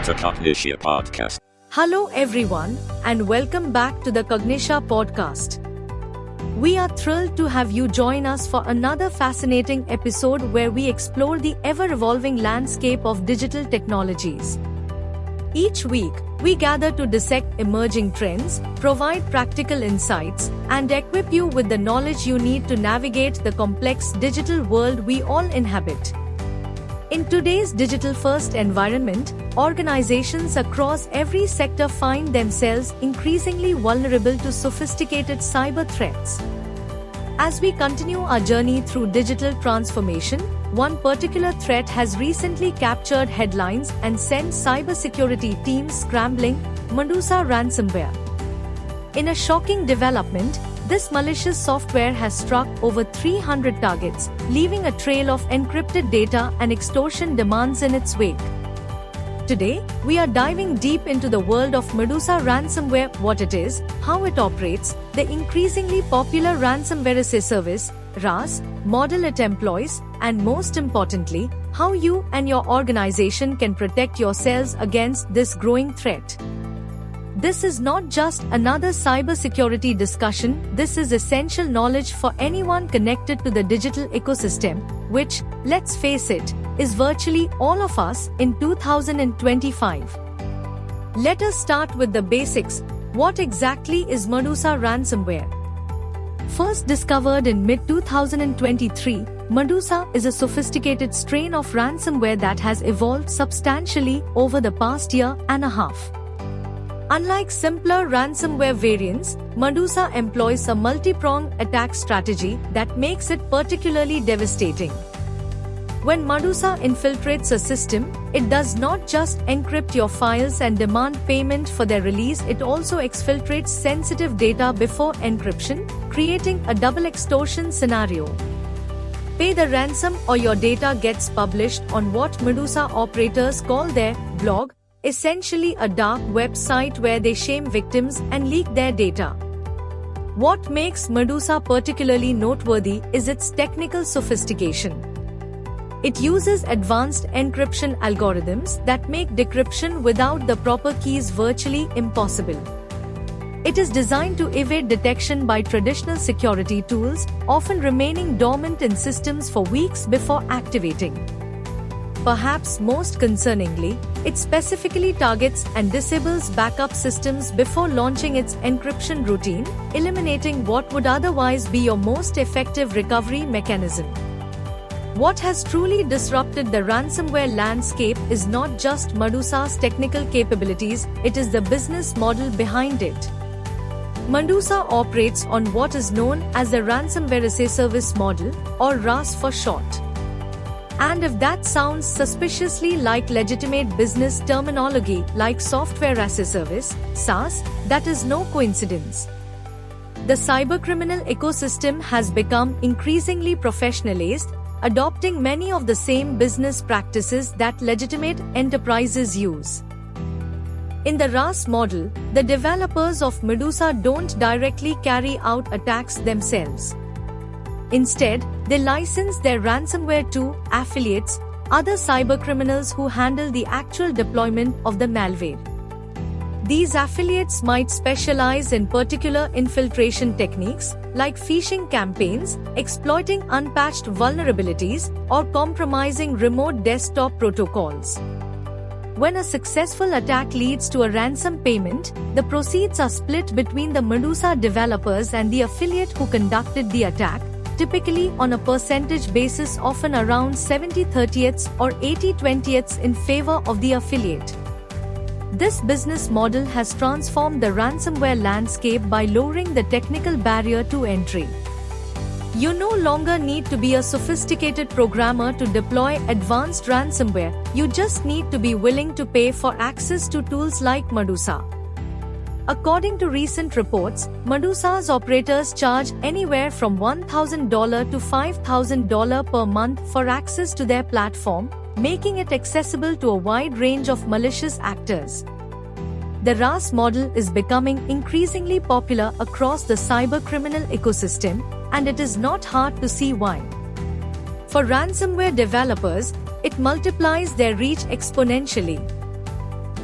to Cognitia Podcast. Hello everyone, and welcome back to the Cognitia Podcast. We are thrilled to have you join us for another fascinating episode where we explore the ever-evolving landscape of digital technologies. Each week, we gather to dissect emerging trends, provide practical insights, and equip you with the knowledge you need to navigate the complex digital world we all inhabit. In today's digital-first environment, organizations across every sector find themselves increasingly vulnerable to sophisticated cyber threats. As we continue our journey through digital transformation, one particular threat has recently captured headlines and sent cybersecurity teams scrambling: Medusa ransomware. In a shocking development, this malicious software has struck over 300 targets, leaving a trail of encrypted data and extortion demands in its wake. Today, we are diving deep into the world of Medusa ransomware, what it is, how it operates, the increasingly popular ransomware as a service (RAS) model it employs, and most importantly, how you and your organization can protect yourselves against this growing threat. This is not just another cybersecurity discussion, this is essential knowledge for anyone connected to the digital ecosystem, which, let's face it, is virtually all of us in 2025. Let us start with the basics. What exactly is Medusa ransomware? First discovered in mid-2023, Medusa is a sophisticated strain of ransomware that has evolved substantially over the past year and a half. Unlike simpler ransomware variants, Medusa employs a multi-pronged attack strategy that makes it particularly devastating. When Medusa infiltrates a system, it does not just encrypt your files and demand payment for their release, it also exfiltrates sensitive data before encryption, creating a double extortion scenario. Pay the ransom or your data gets published on what Medusa operators call their blog, essentially a dark website where they shame victims and leak their data. What makes Medusa particularly noteworthy is its technical sophistication. It uses advanced encryption algorithms that make decryption without the proper keys virtually impossible. It is designed to evade detection by traditional security tools, often remaining dormant in systems for weeks before activating. Perhaps most concerningly, it specifically targets and disables backup systems before launching its encryption routine, eliminating what would otherwise be your most effective recovery mechanism. What has truly disrupted the ransomware landscape is not just Medusa's technical capabilities, it is the business model behind it. Medusa operates on what is known as the Ransomware as a Service model, or RAS for short. And if that sounds suspiciously like legitimate business terminology like Software as a Service, SaaS, that is no coincidence. The cybercriminal ecosystem has become increasingly professionalized, adopting many of the same business practices that legitimate enterprises use. In the RAS model, the developers of Medusa don't directly carry out attacks themselves. Instead, they license their ransomware to affiliates, other cybercriminals who handle the actual deployment of the malware. These affiliates might specialize in particular infiltration techniques, like phishing campaigns, exploiting unpatched vulnerabilities, or compromising remote desktop protocols. When a successful attack leads to a ransom payment, the proceeds are split between the Medusa developers and the affiliate who conducted the attack, typically on a percentage basis, often around 70/30ths or 80/20ths in favor of the affiliate. This business model has transformed the ransomware landscape by lowering the technical barrier to entry. You no longer need to be a sophisticated programmer to deploy advanced ransomware, you just need to be willing to pay for access to tools like Medusa. According to recent reports, Medusa's operators charge anywhere from $1,000 to $5,000 per month for access to their platform, making it accessible to a wide range of malicious actors. The RAS model is becoming increasingly popular across the cybercriminal ecosystem, and it is not hard to see why. For ransomware developers, it multiplies their reach exponentially.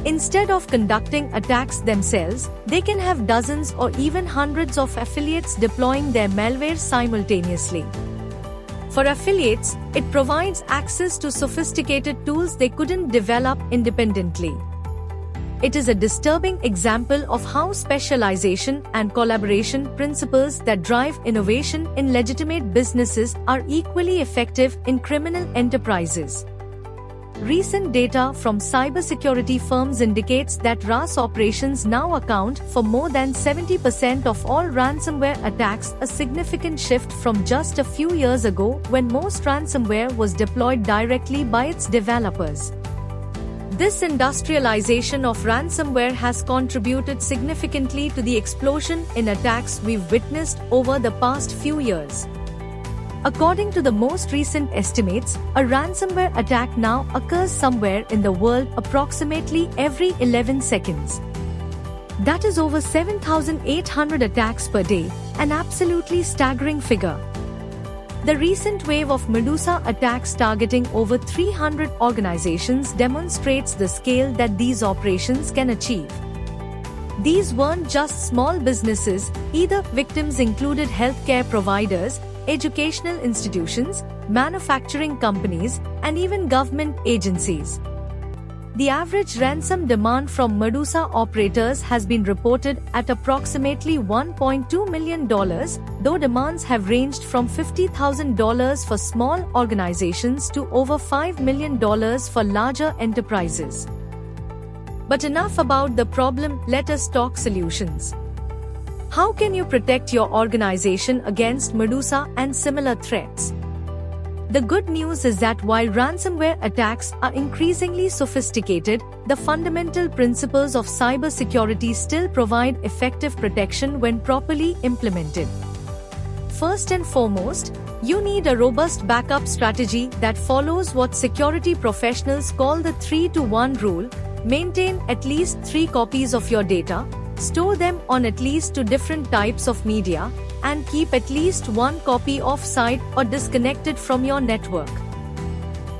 Instead of conducting attacks themselves, they can have dozens or even hundreds of affiliates deploying their malware simultaneously. For affiliates, it provides access to sophisticated tools they couldn't develop independently. It is a disturbing example of how specialization and collaboration principles that drive innovation in legitimate businesses are equally effective in criminal enterprises. Recent data from cybersecurity firms indicates that RAS operations now account for more than 70% of all ransomware attacks, a significant shift from just a few years ago when most ransomware was deployed directly by its developers. This industrialization of ransomware has contributed significantly to the explosion in attacks we've witnessed over the past few years. According to the most recent estimates, a ransomware attack now occurs somewhere in the world approximately every 11 seconds. That is over 7,800 attacks per day, an absolutely staggering figure. The recent wave of Medusa attacks targeting over 300 organizations demonstrates the scale that these operations can achieve. These weren't just small businesses, either. Victims included healthcare providers, educational institutions, manufacturing companies, and even government agencies. The average ransom demand from Medusa operators has been reported at approximately $1.2 million, though demands have ranged from $50,000 for small organizations to over $5 million for larger enterprises. But enough about the problem, let us talk solutions. How can you protect your organization against Medusa and similar threats? The good news is that while ransomware attacks are increasingly sophisticated, the fundamental principles of cybersecurity still provide effective protection when properly implemented. First and foremost, you need a robust backup strategy that follows what security professionals call the 3-to-1 rule. Maintain at least 3 copies of your data, store them on at least 2 different types of media, and keep at least 1 copy off-site or disconnected from your network.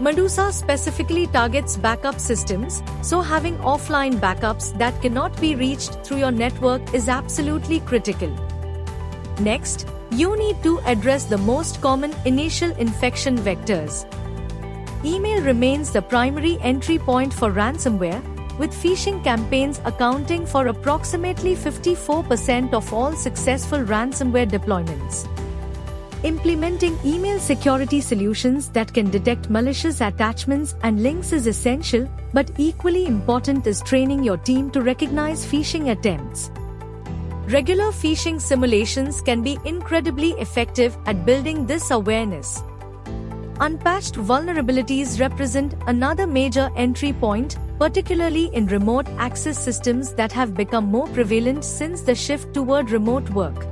Medusa specifically targets backup systems, so having offline backups that cannot be reached through your network is absolutely critical. Next, you need to address the most common initial infection vectors. Email remains the primary entry point for ransomware, with phishing campaigns accounting for approximately 54% of all successful ransomware deployments. Implementing email security solutions that can detect malicious attachments and links is essential, but equally important is training your team to recognize phishing attempts. Regular phishing simulations can be incredibly effective at building this awareness. Unpatched vulnerabilities represent another major entry point, particularly in remote access systems that have become more prevalent since the shift toward remote work.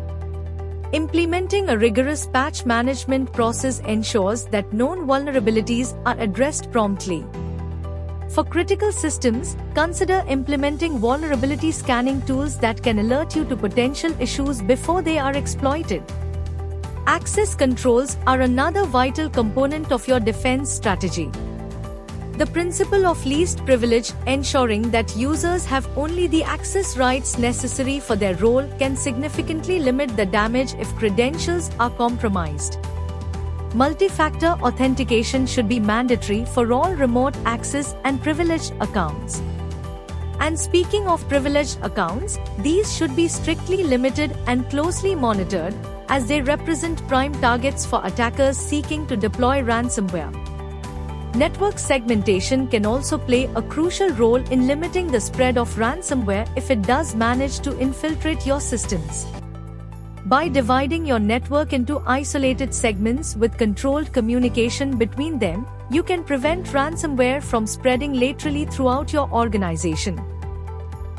Implementing a rigorous patch management process ensures that known vulnerabilities are addressed promptly. For critical systems, consider implementing vulnerability scanning tools that can alert you to potential issues before they are exploited. Access controls are another vital component of your defense strategy. The principle of least privilege, ensuring that users have only the access rights necessary for their role, can significantly limit the damage if credentials are compromised. Multi-factor authentication should be mandatory for all remote access and privileged accounts. And speaking of privileged accounts, these should be strictly limited and closely monitored, as they represent prime targets for attackers seeking to deploy ransomware. Network segmentation can also play a crucial role in limiting the spread of ransomware if it does manage to infiltrate your systems. By dividing your network into isolated segments with controlled communication between them, you can prevent ransomware from spreading laterally throughout your organization.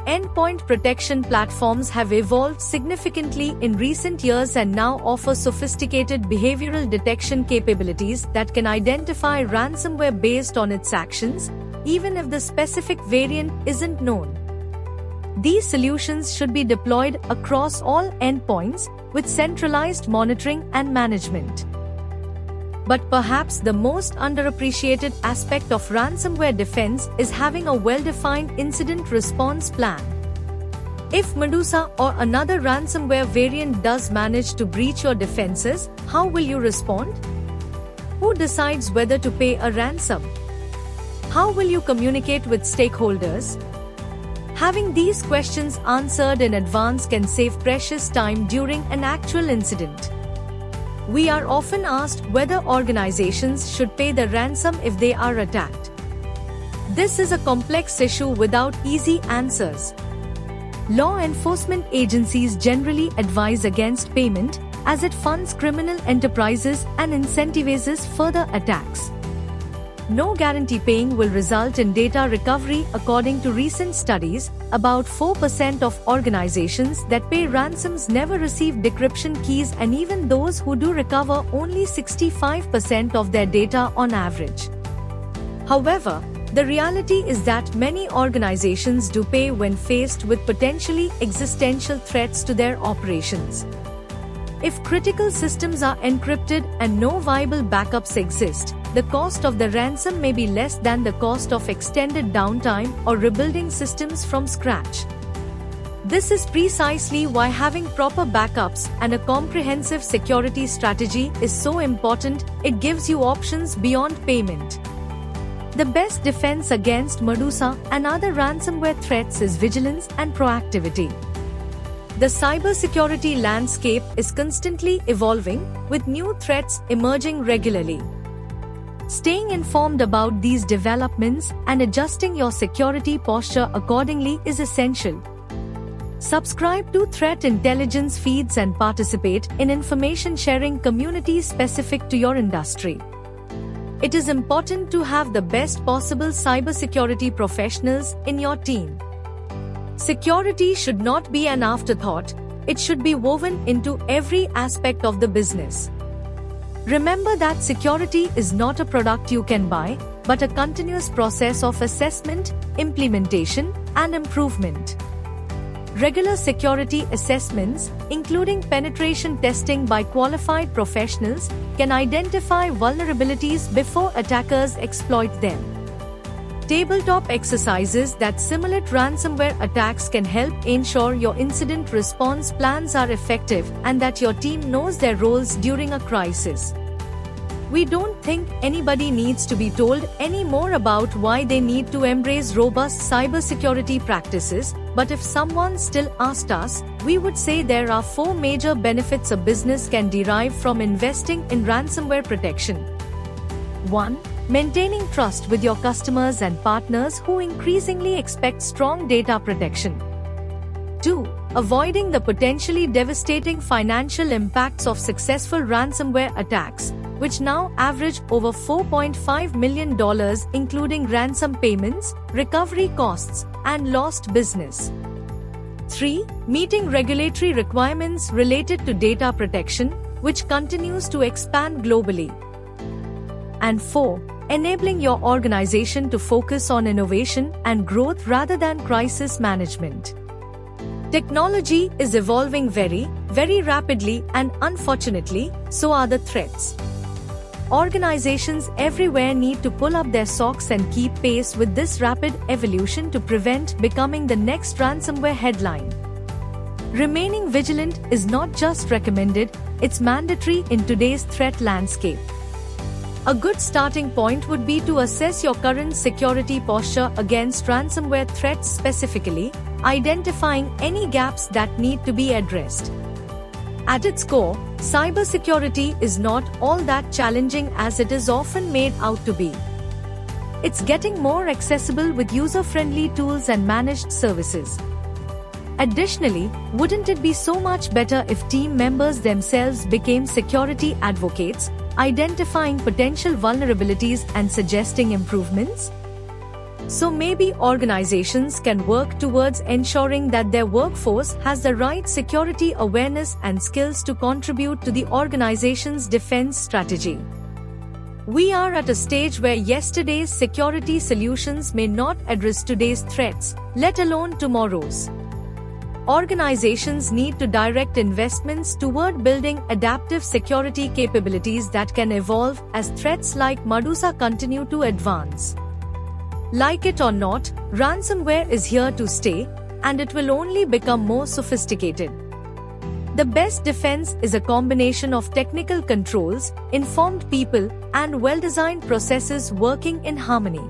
Endpoint protection platforms have evolved significantly in recent years and now offer sophisticated behavioral detection capabilities that can identify ransomware based on its actions, even if the specific variant isn't known. These solutions should be deployed across all endpoints, with centralized monitoring and management. But perhaps the most underappreciated aspect of ransomware defense is having a well-defined incident response plan. If Medusa or another ransomware variant does manage to breach your defenses, how will you respond? Who decides whether to pay a ransom? How will you communicate with stakeholders? Having these questions answered in advance can save precious time during an actual incident. We are often asked whether organizations should pay the ransom if they are attacked. This is a complex issue without easy answers. Law enforcement agencies generally advise against payment, as it funds criminal enterprises and incentivizes further attacks. No guarantee paying will result in data recovery. According to recent studies, about 4% of organizations that pay ransoms never receive decryption keys, and even those who do recover only 65% of their data on average. However, the reality is that many organizations do pay when faced with potentially existential threats to their operations. If critical systems are encrypted and no viable backups exist, the cost of the ransom may be less than the cost of extended downtime or rebuilding systems from scratch. This is precisely why having proper backups and a comprehensive security strategy is so important. It gives you options beyond payment. The best defense against Medusa and other ransomware threats is vigilance and proactivity. The cybersecurity landscape is constantly evolving, with new threats emerging regularly. Staying informed about these developments and adjusting your security posture accordingly is essential. Subscribe to threat intelligence feeds and participate in information sharing communities specific to your industry. It is important to have the best possible cybersecurity professionals in your team. Security should not be an afterthought, it should be woven into every aspect of the business. Remember that security is not a product you can buy, but a continuous process of assessment, implementation, and improvement. Regular security assessments, including penetration testing by qualified professionals, can identify vulnerabilities before attackers exploit them. Tabletop exercises that simulate ransomware attacks can help ensure your incident response plans are effective and that your team knows their roles during a crisis. We don't think anybody needs to be told any more about why they need to embrace robust cybersecurity practices, but if someone still asked us, we would say there are 4 major benefits a business can derive from investing in ransomware protection. 1. Maintaining trust with your customers and partners who increasingly expect strong data protection. 2. Avoiding the potentially devastating financial impacts of successful ransomware attacks, which now average over $4.5 million, including ransom payments, recovery costs, and lost business. 3. Meeting regulatory requirements related to data protection, which continues to expand globally. And 4. Enabling your organization to focus on innovation and growth rather than crisis management. Technology is evolving very, very rapidly, and unfortunately, so are the threats. Organizations everywhere need to pull up their socks and keep pace with this rapid evolution to prevent becoming the next ransomware headline. Remaining vigilant is not just recommended, it's mandatory in today's threat landscape. A good starting point would be to assess your current security posture against ransomware threats, specifically identifying any gaps that need to be addressed. At its core, cybersecurity is not all that challenging as it is often made out to be. It's getting more accessible with user-friendly tools and managed services. Additionally, wouldn't it be so much better if team members themselves became security advocates, identifying potential vulnerabilities and suggesting improvements? So maybe organizations can work towards ensuring that their workforce has the right security awareness and skills to contribute to the organization's defense strategy. We are at a stage where yesterday's security solutions may not address today's threats, let alone tomorrow's. organizations need to direct investments toward building adaptive security capabilities that can evolve as threats like Medusa continue to advance. Like it or not, ransomware is here to stay, and it will only become more sophisticated. The best defense is a combination of technical controls, informed people, and well-designed processes working in harmony.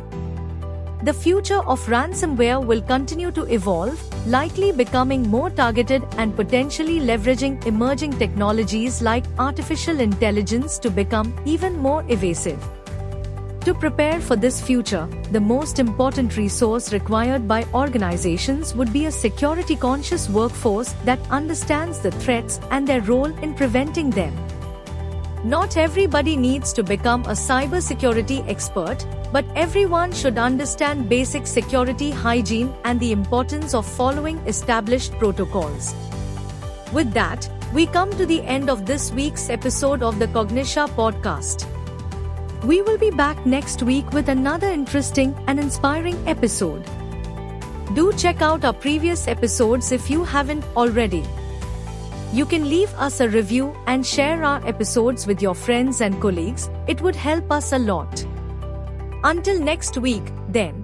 The future of ransomware will continue to evolve, likely becoming more targeted and potentially leveraging emerging technologies like artificial intelligence to become even more evasive. To prepare for this future, the most important resource required by organizations would be a security-conscious workforce that understands the threats and their role in preventing them. Not everybody needs to become a cybersecurity expert, but everyone should understand basic security hygiene and the importance of following established protocols. With that, we come to the end of this week's episode of the Cognisha podcast. We will be back next week with another interesting and inspiring episode. Do check out our previous episodes if you haven't already. You can leave us a review and share our episodes with your friends and colleagues. It would help us a lot. Until next week, then.